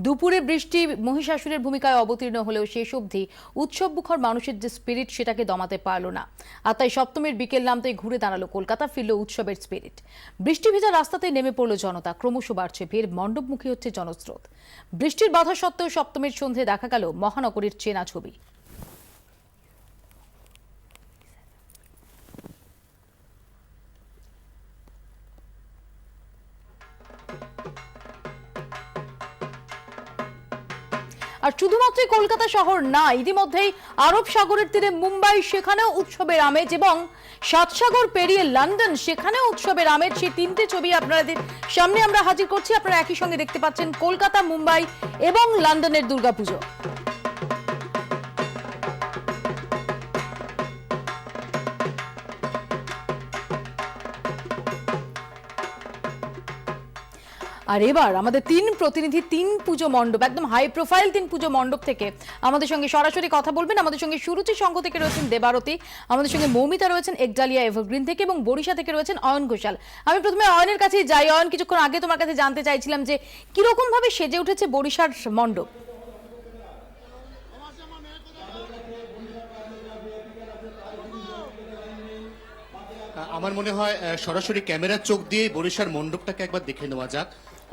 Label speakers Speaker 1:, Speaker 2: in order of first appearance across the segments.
Speaker 1: দুপুরে বৃষ্টি মহিষাসুরের ভূমিকায় অবতীর্ণ হলেও শেষ অবধি উৎসবমুখর মানুষের যে স্পিরিট সেটাকে দমাতে পারল না। আর তাই সপ্তমীর বিকেল নামতেই ঘুরে দাঁড়ালো কলকাতা, ফিরল উৎসবের স্পিরিট। বৃষ্টি ভেজা রাস্তাতে নেমে পড়ল জনতা, ক্রমশ বাড়ছে ভিড়, মণ্ডপমুখী হচ্ছে জনস্রোত। বৃষ্টির বাধা সত্ত্বেও সপ্তমীর সন্ধে দেখা গেল মহানগরীর চেনা ছবি। আর শুধুমাত্র কলকাতা শহর না, ইতিমধ্যেই আরব সাগরের তীরে মুম্বাই, সেখানেও উৎসবের আমেজ, এবং সাতসাগর পেরিয়ে লন্ডন, সেখানেও উৎসবের আমেজ। সেই তিনটে ছবি আপনাদের সামনে আমরা হাজির করছি। আপনারা একই সঙ্গে দেখতে পাচ্ছেন কলকাতা, মুম্বাই এবং লন্ডনের দুর্গাপুজো। আর এবার আমাদের তিন প্রতিনিধি তিন পুজো মণ্ডপ, একদম হাই প্রোফাইল তিন পুজো মণ্ডপ থেকে আমাদের সঙ্গে সরাসরি কথা বলবেন। আমাদের সঙ্গে সুরুচি সংঘ থেকে রয়েছেন দেবারতী, আমাদের সঙ্গে মৌমিতা রয়েছেন একডালিয়া এভারগ্রিন থেকে, এবং বরিশা থেকে রয়েছেন অয়ন ঘোষাল। আমি প্রথমে অয়নের কাছে যাই। অয়ন, কিছুক্ষণ আগে তোমার কাছে জানতে চাইছিলাম যে কিরকম ভাবে সেজে উঠেছে বরিশার মণ্ডপ।
Speaker 2: আমার মনে হয় সরাসরি ক্যামেরার চোখ দিয়ে বরিশার মণ্ডপটাকে একবার দেখে নেওয়া যাক।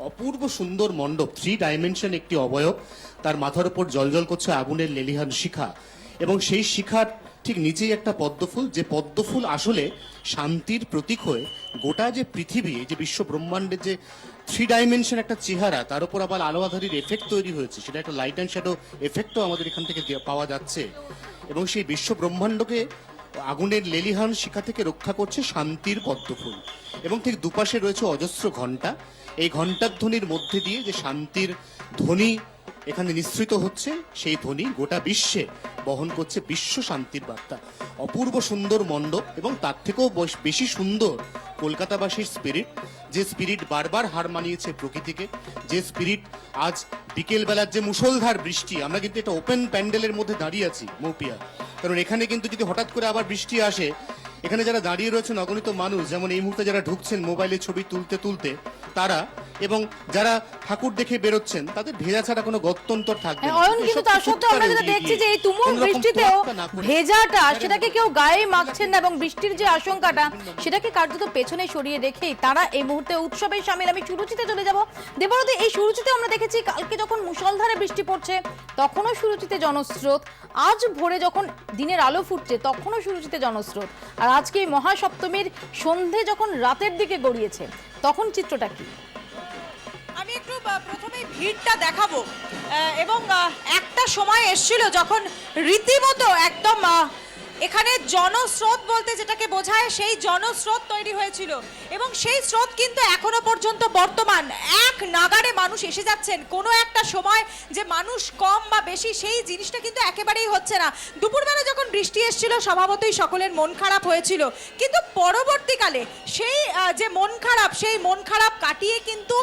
Speaker 2: অপূর্ব সুন্দর মণ্ডপ, 3 ডাইমেনশন একটি অবয়ব, তার মাথার উপর জ্বলজ্বল করছে আগুনের লেলিহান শিখা, এবং সেই শিখার ঠিক নিচেই একটা পদ্মফুল, যে পদ্মফুল আসলে শান্তির প্রতীক হয়ে গোটা যে পৃথিবী, এই যে বিশ্ব ব্রহ্মাণ্ডের যে 3 ডাইমেনশন একটা চেহারা, তার উপর আবার আলো আধারির এফেক্ট তৈরি হয়েছে, সেটা একটা লাইট অ্যান্ড শ্যাডো এফেক্টও আমাদের এখান থেকে পাওয়া যাচ্ছে। এবং সেই বিশ্ব ব্রহ্মাণ্ডকে আগুনের লেলিহান শিখা থেকে রক্ষা করছে শান্তির পদ্মফুল, এবং ঠিক দুপাশে রয়েছে অজস্র ঘণ্টা। এই ঘণ্টার ধ্বনির মধ্যে দিয়ে যে শান্তির ধ্বনি এখানে নিঃসৃত হচ্ছে, সেই ধ্বনি গোটা বিশ্বে বহন করছে বিশ্ব শান্তির বার্তা। অপূর্ব সুন্দর মণ্ডপ, এবং তার থেকেও বেশি সুন্দর কলকাতাবাসীর স্পিরিট, যে স্পিরিট বারবার হার মানিয়েছে প্রকৃতিকে, যে স্পিরিট আজ বিকেলবেলার যে মুষলধার বৃষ্টি, আমরা কিন্তু একটা ওপেন প্যান্ডেলের মধ্যে দাঁড়িয়ে আছি মৌপিয়া, কারণ এখানে কিন্তু যদি হঠাৎ করে আবার বৃষ্টি আসে, এখানে যারা দাঁড়িয়ে রয়েছেন অগণিত মানুষ, যেমন এই মুহূর্তে যারা ঢুকছেন মোবাইলে ছবি তুলতে তুলতে তারা, এবং যারা ঠাকুর দেখে বেরোচ্ছেন, তাদের ভেজা ছাড়া কোনো গত্যন্তর থাকবে না।
Speaker 1: কিন্তু তার সত্ত্বেও আমরা যেটা দেখছি যে এই তুমুল বৃষ্টিতেও ভেজাটা সেটাকে কেউ গায়ে মাখছেন না, এবং বৃষ্টির যে আশঙ্কাটা সেটাকে কার্যত পেছনে সরিয়ে রেখেই তারা এই মুহূর্তে উৎসবে শামিল। আমি সুরুচিতে চলে যাব। দেবরতী, এই সুরুচিতে আমরা দেখেছি কালকে যখন মুষলধারে বৃষ্টি পড়ছে তখনও সুরুচিতে জনস্রোত, আজ ভোরে যখন দিনের আলো ফুটছে তখনও সুরুচিতে জনস্রোত, আর আজকে মহাসপ্তমীর সন্ধে যখন রাতের দিকে গড়িয়েছে তখন চিত্রটা কি?
Speaker 3: আমি একটু প্রথমে ভিড়টা দেখাবো, এবং একটা সময় এসেছিল যখন রীতিমতো একদম এখানে জনস্রোত বলতে যেটাকে বোঝায় সেই জনস্রোত তৈরি হয়েছিল, এবং সেই স্রোত কিন্তু এখনো পর্যন্ত বর্তমান। এক নাগাড়ে মানুষ এসে যাচ্ছেন, কোনো একটা সময় যে মানুষ কম বা বেশি সেই জিনিসটা কিন্তু একেবারেই হচ্ছে না। দুপুরবেলা যখন বৃষ্টি এসেছিল স্বভাবতই সকলের মন খারাপ হয়েছিল, কিন্তু পরবর্তীকালে সেই যে মন খারাপ, সেই মন খারাপ কাটিয়ে কিন্তু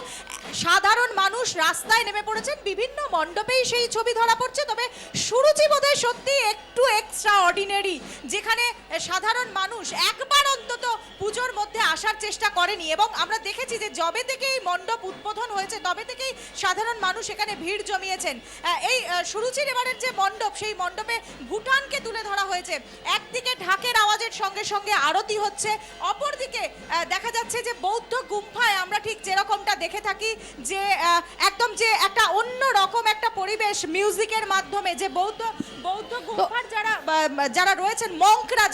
Speaker 3: সাধারণ মানুষ রাস্তায় নেমে পড়েছেন। বিভিন্ন মণ্ডপেই সেই ছবি ধরা পড়ছে। তবে সুরুচি বোধহয় সত্যি একটু এক্সট্রা অর্ডিনারি, যেখানে সাধারণ মানুষ একবার অন্তত পুজোর মধ্যে আসার চেষ্টা করেনি, এবং আমরা দেখেছি যে যবে থেকে এই মণ্ডপ উদ্বোধন হয়েছে তবে থেকেই সাধারণ মানুষ এখানে ভিড় জমিয়েছেন। এই সুরুচির এবারের যে মণ্ডপ, সেই মণ্ডপে ভুটানকে তুলে ধরা হয়েছে। একদিকে ঢাকের আওয়াজের সঙ্গে সঙ্গে আরতি হচ্ছে, অপরদিকে দেখা যাচ্ছে যে বৌদ্ধ গুম্ফায় আমরা ঠিক যেরকমটা দেখে থাকি, যে একদম যে একটা অন্য রকম একটা পরিবেশ মিউজিকের মাধ্যমে, যে বৌদ্ধ গুম্ফার যারা রয়েছেন মঙ্করা,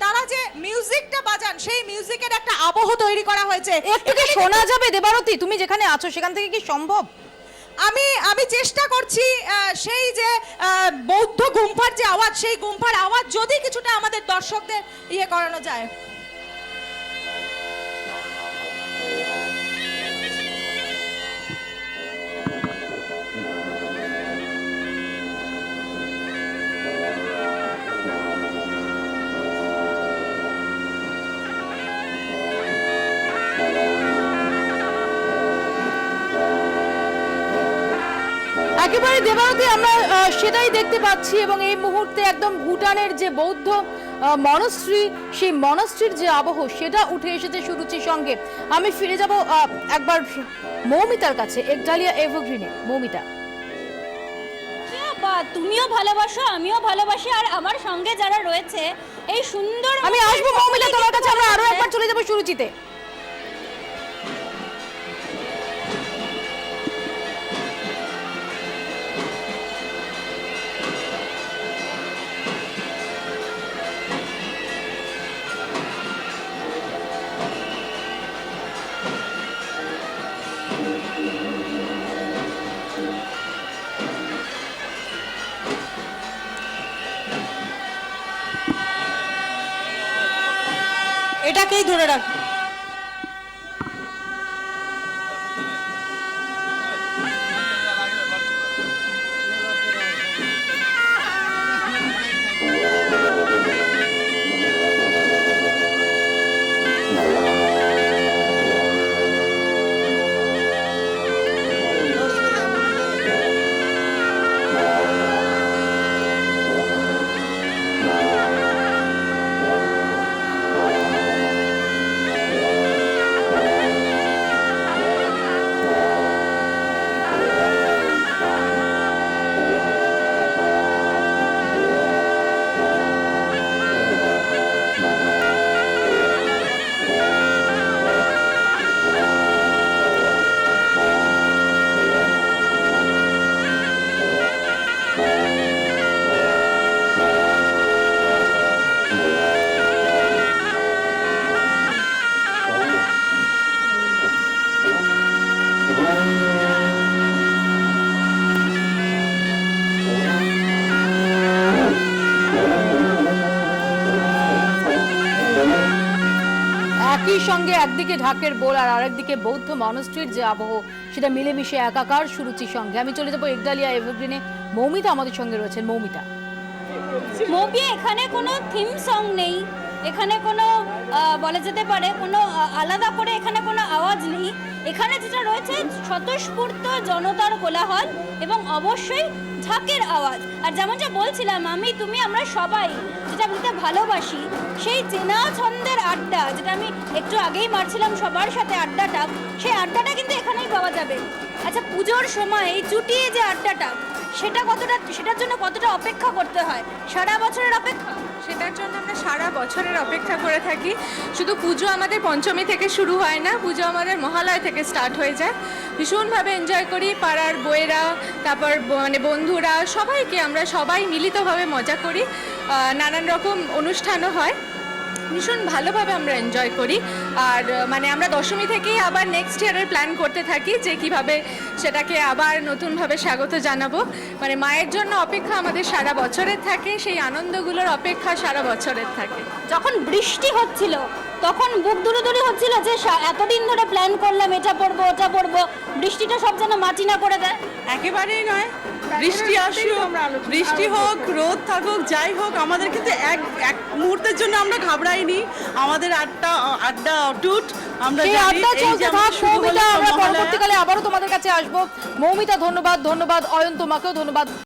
Speaker 3: তারা যে মিউজিকটা বাজান, সেই মিউজিকের একটা আবহ তৈরি করা হয়েছে।
Speaker 1: একটু কি শোনা যাবে দেবারতী? তুমি যেখানে আছো সেখান থেকে কি সম্ভব?
Speaker 3: আমি চেষ্টা করছি সেই যে বৌদ্ধ গুম্ফার যে আওয়াজ, সেই গুম্ফার আওয়াজ যদি কিছুটা আমাদের দর্শকদের করানো যায়।
Speaker 1: একেবারে দেবারতী, আমরা সেটাই দেখতে পাচ্ছি, এবং এই মুহূর্তে একদম ভুটানের যে বৌদ্ধ মনস্ট্রি, সেই মনস্ট্রির যে আবহ সেটা উঠে এসেছে সুরুচির সঙ্গে। আমি ফিরে যাব একবার মৌমিতার কাছে, একডালিয়া এভারগ্রিনে। মৌমিতা।
Speaker 4: তুমিও ভালোবাসো, আমিও ভালোবাসি, আর আমার সঙ্গে যারা রয়েছে এই সুন্দর
Speaker 1: আমি আসবো মৌমিতা তোমার কাছে, আমরা আরো একবার চলে যাবো সুরুচিতে।
Speaker 3: এটাকেই ধরে রাখ। একই সঙ্গে একদিকে ঢাকের বোল আর আরেকদিকে বৌদ্ধ মনস্ট্রির যে আবহ, সেটা মিলেমিশে একাকার সুরুচির সঙ্গে। আমি চলে যাবো একডালিয়া এভারগ্রিনে। মৌমিতা আমাদের সঙ্গে রয়েছেন। মৌমিতা,
Speaker 4: মৌবি, এখানে কোনো থিম সং নেই, এখানে কোনো বলা যেতে পারে কোনো আলাদা করে এখানে কোনো আওয়াজ নেই। এখানে যেটা রয়েছে স্বতঃস্ফূর্ত জনতার কোলাহল এবং অবশ্যই ঢাকের আওয়াজ। আর যেমন যা বলছিলাম, আমি তুমি আমরা সবাই যেটা বলতে ভালোবাসি, সেই চেনা ছন্দের আড্ডা যেটা আমি একটু আগেই মারছিলাম সবার সাথে আড্ডাটা, সেই আড্ডাটা কিন্তু এখানেই পাওয়া যাবে। আচ্ছা, পুজোর সময় এই চুটিয়ে যে আড্ডাটা, সেটার জন্য কতটা অপেক্ষা করতে হয়? সারা বছরের অপেক্ষা।
Speaker 5: সেটার জন্য আমরা সারা বছরের অপেক্ষা করে থাকি। শুধু পুজো আমাদের পঞ্চমী থেকে শুরু হয় না, পুজো আমাদের মহালয়া থেকে স্টার্ট হয়ে যায়। ভীষণভাবে এনজয় করি, পাড়ার বউয়েরা, তারপর মানে বন্ধুরা, সবাইকে আমরা সবাই মিলিতভাবে মজা করি। নানান রকম অনুষ্ঠানও হয়, ভীষণ ভালোভাবে আমরা এনজয় করি। আর মানে আমরা দশমী থেকেই আবার নেক্সট ইয়ারের প্ল্যান করতে থাকি যে কিভাবে সেটাকে আবার নতুনভাবে স্বাগত জানাবো। মানে মায়ের জন্য অপেক্ষা আমাদের সারা বছরের থাকে, সেই আনন্দগুলোর অপেক্ষা সারা বছরের থাকে।
Speaker 4: যখন বৃষ্টি হচ্ছিল তখন বুক দুরুদুরি হচ্ছিল যে এতদিন ধরে প্ল্যান করলাম এটা পড়বো ওটা পড়বো, বৃষ্টিটা সব যেন মাটি না করে দেয়।
Speaker 6: একেবারেই নয়, বৃষ্টি আসুক, বৃষ্টি হোক, রোদ থাকুক, যাই হোক, আমাদের কিন্তু এক মুহূর্তের জন্য আমরা ঘাবড়াইনি। আমাদের আড্ডা অটুট। আমরা
Speaker 1: সেই
Speaker 6: জানি
Speaker 1: আড্ডা
Speaker 6: এই যে
Speaker 1: চলতে
Speaker 6: আমরা
Speaker 1: থাক।
Speaker 6: শুরু
Speaker 1: মৌমিতা,
Speaker 6: করলাম
Speaker 1: আমরা
Speaker 6: মহালয়া।
Speaker 1: পরবর্তীকালে আবারও তোমাদের কাছে আসবো। মৌমিতা, ধন্যবাদ। অয়ন, তোমাকেও ধন্যবাদ।